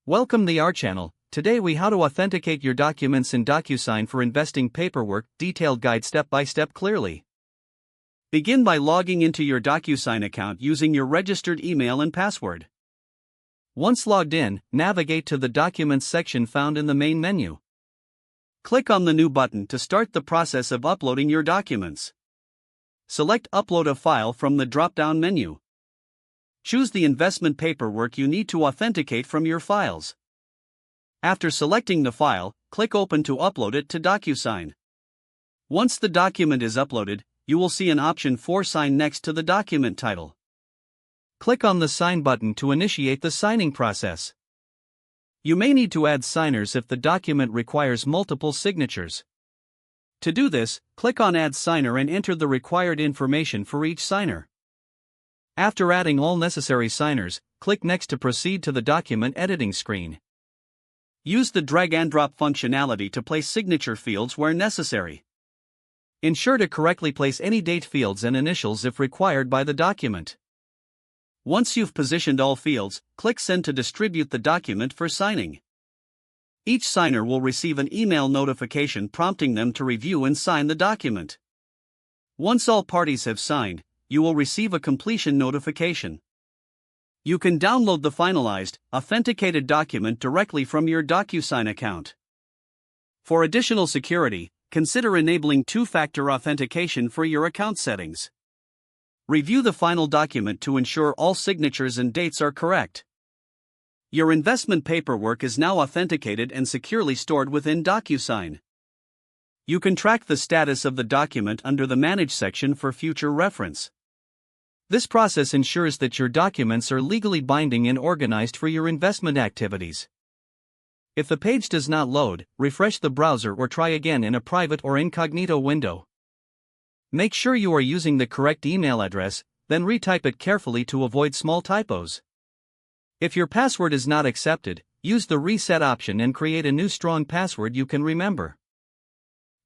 Welcome to our channel. Today we how to authenticate your documents in DocuSign for investing paperwork, detailed guide step by step clearly. Begin by logging into your DocuSign account using your registered email and password. Once logged in, navigate to the Documents section found in the main menu. Click on the New button to start the process of uploading your documents. Select Upload a file from the drop-down menu. Choose the investment paperwork you need to authenticate from your files. After selecting the file, click Open to upload it to DocuSign. Once the document is uploaded, you will see an option for Sign next to the document title. Click on the Sign button to initiate the signing process. You may need to add signers if the document requires multiple signatures. To do this, click on Add Signer and enter the required information for each signer. After adding all necessary signers, click Next to proceed to the document editing screen. Use the drag and drop functionality to place signature fields where necessary. Ensure to correctly place any date fields and initials if required by the document. Once you've positioned all fields, click Send to distribute the document for signing. Each signer will receive an email notification prompting them to review and sign the document. Once all parties have signed, you will receive a completion notification. You can download the finalized, authenticated document directly from your DocuSign account. For additional security, consider enabling two-factor authentication for your account settings. Review the final document to ensure all signatures and dates are correct. Your investment paperwork is now authenticated and securely stored within DocuSign. You can track the status of the document under the Manage section for future reference. This process ensures that your documents are legally binding and organized for your investment activities. If the page does not load, refresh the browser or try again in a private or incognito window. Make sure you are using the correct email address, then retype it carefully to avoid small typos. If your password is not accepted, use the Reset option and create a new strong password you can remember.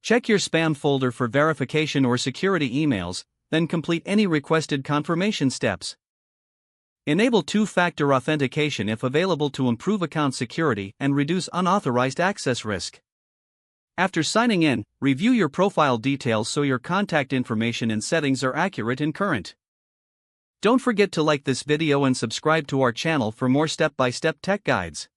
Check your spam folder for verification or security emails, then complete any requested confirmation steps. Enable two-factor authentication if available to improve account security and reduce unauthorized access risk. After signing in, review your profile details so your contact information and settings are accurate and current. Don't forget to like this video and subscribe to our channel for more step-by-step tech guides.